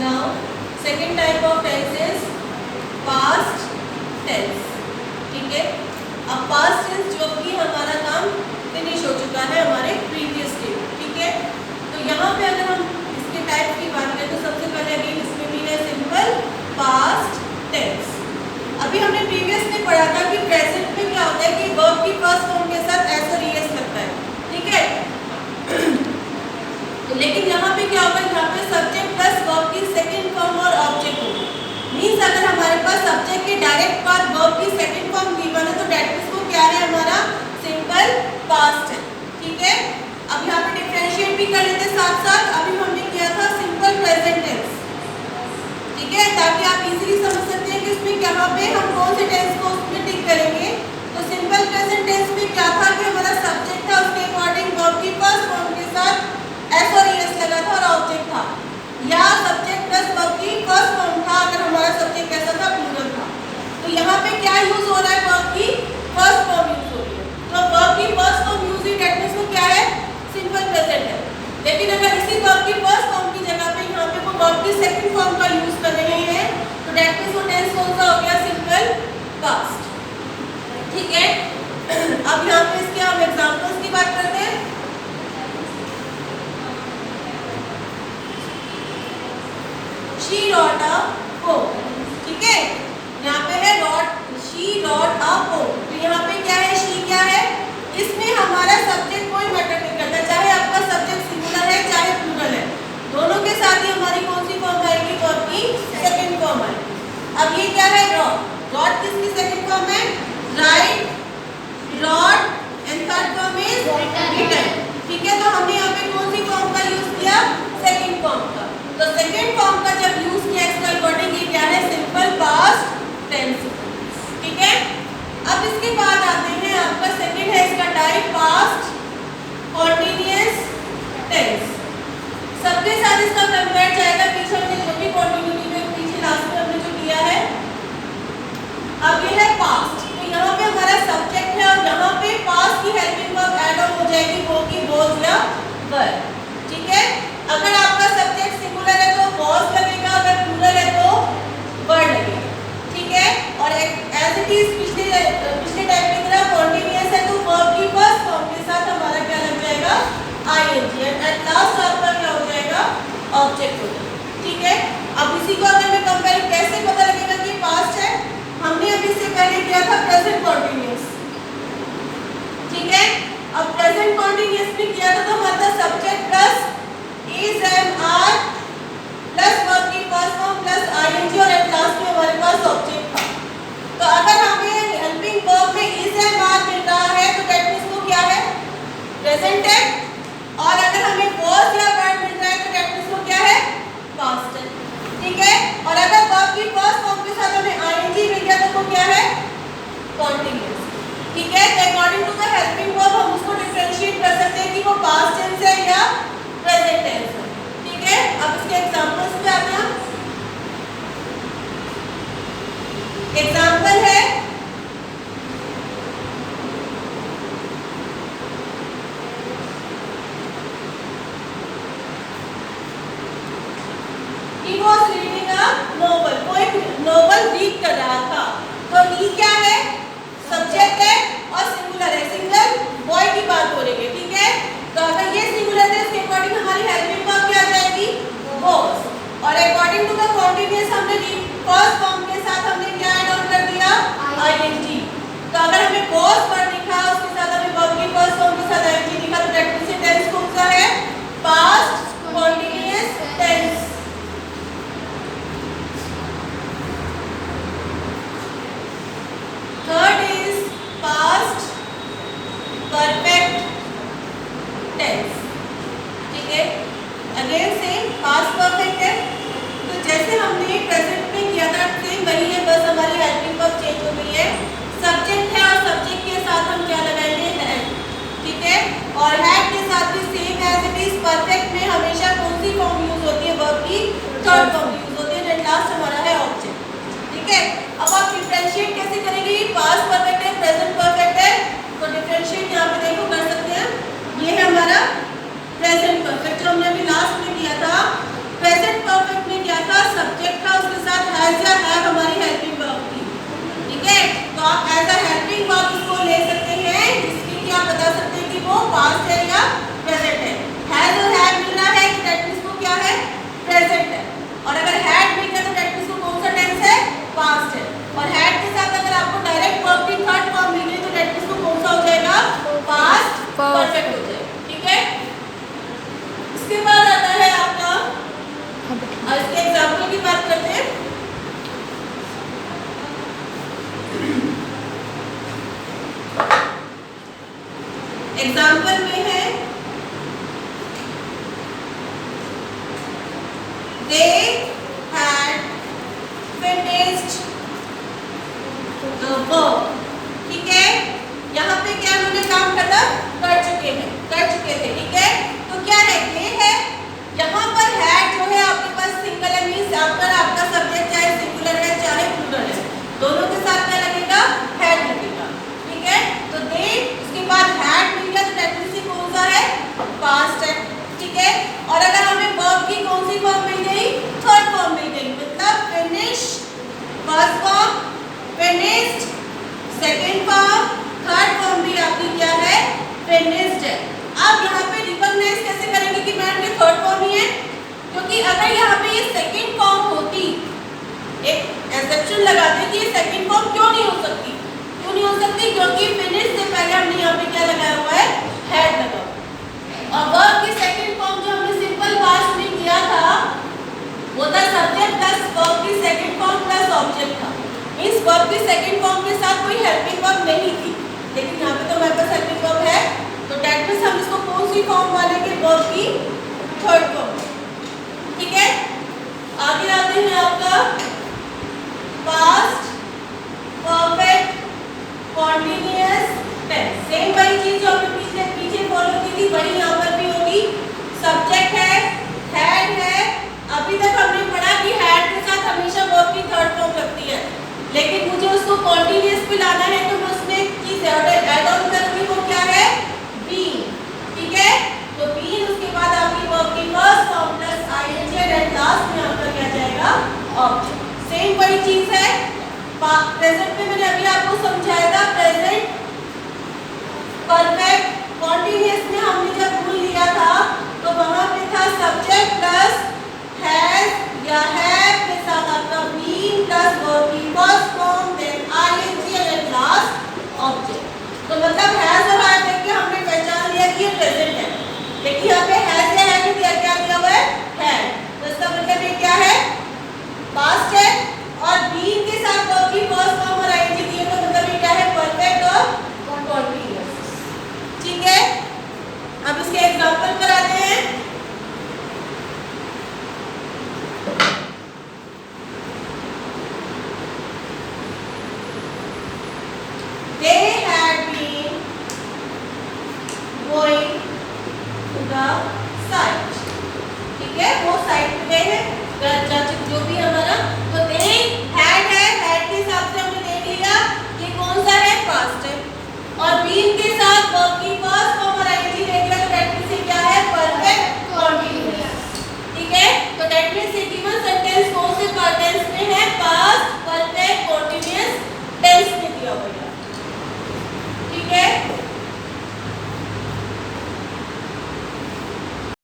Now second type of tense is past tense. ठीक है, अब पास्ट टेंस जो कि हमारा काम फिनिश हो चुका है हमारे प्रीवियस डे। ठीक है, तो यहाँ पे अगर हम इसके टाइप की बात करें तो सबसे पहले अगेन इसमें भी है सिंपल पास्ट टेंस। अभी हमने प्रीवियस में पढ़ा था कि प्रेजेंट में क्या होता है कि वर्ब की फर्स्ट फॉर्म के साथ एस और ईएस लगता है। ठीक है, लेकिन यहाँ पे क्या होगा, यहाँ पे सब्जेक्ट प्लस वर्ब की सेकंड फॉर्म और ऑब्जेक्ट होगा। मींस अगर हमारे पास सब्जेक्ट के डायरेक्ट बाद वर्ब की सेकंड फॉर्म गिवन है तो डेट मींस को क्या है हमारा सिंपल पास्ट है। ठीक है, अब यहाँ पे डिफरेंशिएट भी कर लेते साथ साथ। अभी हमने किया था सिंपल प्रेजेंट टेंस। ठीक है, ताकि आप इजीली समझ सकते हैं कि इसमें यहाँ पे हम कौन से टेंस को उसमें टिक करेंगे। तो सिंपल प्रेजेंट टेंस में क्या था कि हमारा सब्जेक्ट था, उसके अकॉर्डिंग वर्ब की फर्स्ट फॉर्म के साथ एस और ईएस लगा था और ऑब्जेक्ट था, या सब्जेक्ट प्लस वर्ब की फर्स्ट फॉर्म था अगर हमारा सब्जेक्ट कैसा था प्लूरल था। तो यहाँ पे क्या यूज हो रहा है, वर्ब की फर्स्ट फॉर्म यूज हो रही है। तो वर्ब की फर्स्ट फॉर्म यूज हुई डेट मींस वो क्या है सिंपल प्रेजेंट है। लेकिन अगर इसी वर्ब की फर्स्ट फॉर्म की जगह पे यहाँ पे वो वर्ब की सेकंड फॉर्म का यूज कर रहे हैं तो डेट मींस वो टेंस कौन सा हो गया सिंपल पास्ट। ठीक है, अब यहाँ पे इसके हम एग्जांपल्स की बात करते हैं। She wrote a poem। ठीक है, यहाँ पे है she wrote a poem। तो यहाँ पे क्या है, she क्या है, इसमें हमारा सब्जेक्ट कोई मैटर नहीं करता, चाहे आपका सब्जेक्ट सिंगुलर है चाहे प्लूरल है, दोनों के साथ ही हमारी कौन सी फॉर्म आएगी, वर्ब की सेकंड फॉर्म आएगी। अब ये क्या है, रॉट किसकी सेकंड फॉर्म है, right, wrote and third form is written. ठीक है, तो हमने यहाँ पे कौन सी फॉर्म का यूज किया, सेकंड फॉर्म का। तो सेकंड फॉर्म का जब यूज किया इसका अकॉर्डिंग ये क्या है सिंपल पास्ट टेंस। ठीक है, अब इसके बाद आते हैं आपका सेकंड है इसका टाइप पास्ट कॉन्टिन्यूअस टेंस। सबके साथ इसका कंपेयर जाएगा, पीछे हमने जो भी कॉन्टिन्यूटी में पीछे लास्ट में हमने जो किया है। अब ये है पास्ट, तो यहाँ पे हमारा सब्जेक्ट है और यहाँ पे पास्ट की हेल्पिंग वर्ब ऐड ऑन हो जाएगी, वो की वॉज या वर। ठीक है, अगर आपका सब्जेक्ट सिंगुलर है तो वॉज लगेगा, अगर प्लूरल है तो वर लगेगा। ठीक है, और एज इट इज पिछले टाइप की तरह कॉन्टिन्यूअस है तो वर्ब की फर्स्ट फॉर्म के साथ हमारा क्या लग जाएगा आईएनजी, एट लास्ट आपका क्या हो जाएगा ऑब्जेक्ट हो जाएगा। ठीक है, अब इसी को अगर मैं कंपेयर कैसे पता लगेगा कि पास्ट है, हमने अभी इससे पहले किया था प्रेजेंट कॉन्टिन्यूअस। ठीक है, अब प्रेजेंट कॉन्टिन्यूअस में किया था तो हमारा subject plus is and are plus verb की फर्स्ट फॉर्म प्लस आईएनजी और एट लास्ट में हमारे पास ऑब्जेक्ट था। तो अगर हमें हेल्पिंग वर्ब में इज एंड आर मिल रहा है तो दैट मींस वो क्या है प्रेजेंट है, और अगर हमें वॉज या वर मिल रहा है तो दैट मींस वो क्या है पास्ट है। ठीक है, और अगर वर्ब की फर्स्ट फॉर्म के साथ हमें आईएनजी मिल गया तो वो क्या है कॉन्टिन्यूअस। ठीक है, तो according to the helping verb हम उसको डिफरेंशिएट कर सकते हैं कि वो पास्ट टेंस है या प्रेजेंट टेंस है। ठीक है, अब इसके एग्जांपल्स पे आते हैं। एग्जांपल है he was reading a novel। कोई नोवेल रीड कर रहा था, तो he क्या है सब्जेक्ट है और सिंगुलर है, सिंगल बॉय की बात हो रही है। ठीक है, तो अगर ये सिंगुलर है इसके अकॉर्डिंग हमारी हेल्पिंग वर्ब क्या आ जाएगी was, और अकॉर्डिंग टू द कॉन्टिन्यूअस हमने फर्स्ट फॉर्म के साथ हमने क्या ऐड ऑन कर दिया आईएनजी। तो अगर हमें was वर्ड लिखा उसके साथ हमें वर्ब की फर्स्ट फॉर्म के साथ आईएनजी लिखा तो दैट मींस टेंस कौन सा है past continuous tense. Third is past perfect tense. ठीक है, अगेन सेम पास्ट परफेक्ट है, तो जैसे हमने प्रेजेंट में किया था सेम वही है, बस हमारी हेल्पिंग वर्ब चेंज हो गई है। सब्जेक्ट है और सब्जेक्ट के साथ और इसके एग्जाम्पल की बात करते हैं। एग्जाम्पल में है they had finished the work। ठीक है, यहाँ पे क्या उन्होंने काम खत्म कर चुके थे। ठीक है, तो क्या है, ये है। यहाँ पर had जो है आपके पास सिंगल है, मीन्स आपका सब्जेक्ट चाहे सिंगुलर है चाहे प्लूरल है, दोनों के साथ क्या लगेगा, had लगेगा। ठीक है, तो they उसके बाद had मिल गया, तो डेफिनेटली कौन सा है, पास्ट है। ठीक है, और अगर हमें वर्ब की कौन सी फॉर्म मिल गई, थर्ड फॉर्म मिल गई, मतलब finish first form, finished second form, third form भी आपकी क्या है, फिनिश्ड है। आप यहाँ पे रिकॉग्नाइज कैसे करेंगे कि मैम ये थर्ड फॉर्म ही है, क्योंकि अगर यहाँ पे ये सेकंड फॉर्म होती, एक एक्सेप्शन लगाते कि ये सेकंड फॉर्म क्यों नहीं हो सकती, क्योंकि फिनिश से पहले हमने यहाँ पे क्या लगाया हुआ है, हैड लगा। और वर्ब की सेकंड फॉर्म जो हमने सिंपल पास्ट में किया था वो था सब्जेक्ट प्लस वर्ब की सेकंड फॉर्म प्लस ऑब्जेक्ट था। मींस वर्ब की सेकंड फॉर्म के साथ कोई हेल्पिंग वर्ब नहीं थी, लेकिन यहाँ पे तो हमारे पास हेल्पिंग वर्ब है, तो दैट मींस हम इसको कौन सी फॉर्म मानेंगे, वर्ब की थर्ड फॉर्म। ठीक है, आगे आते हैं आपका past perfect continuous tense. Same वही चीज जो हमने पीछे फॉलो की थी वही यहाँ पर भी होगी। सब्जेक्ट है, हैड है, अभी तक हमने पढ़ा कि हैड के साथ हमेशा वर्ब की थर्ड फॉर्म लगती है, लेकिन मुझे उसको कॉन्टिन्यूअस पे लाना है तो मैं उसमें एक चीज ऐड ऑन करूंगी, वो क्या है, बीन। ठीक है, तो बीन उसके बाद आपकी वर्ब की first form plus I N G and last में आपका क्या जाएगा, ऑब्जेक्ट। सेम वही चीज है। प्रेजेंट में मैंने अभी आपको समझाया था, प्रेजेंट परफेक्ट कॉन्टिन्यूअस में हमने जब रूल लिया था तो वहां पे था सब्जेक्ट प्लस हैज या हैव के साथ आपका बीन प्लस वर्ब की first form then I N G and last object. तो मतलब हैज और हैव देख के हमने पहचान लिया कि ये प्रेजेंट है, लेकिन यहाँ पे हैज या हैव नहीं दिया, क्या दिया हुआ है, हैड। तो इसका मतलब ये क्या है, पास्ट है, और बीन के साथ वर्ब की फर्स्ट फॉर्म और आईएनजी दिए, तो मतलब ये क्या है, परफेक्ट और कॉन्टिन्यूअस। ठीक है, अब इसके एग्जांपल पर आते हैं। They had been going to the site। ठीक है, वो साइट पे गए हैं, जो भी हमारा, तो they had है, had के हिसाब से हमने देख लिया ये कौन सा है, पास्ट है, और been के साथ वर्ब की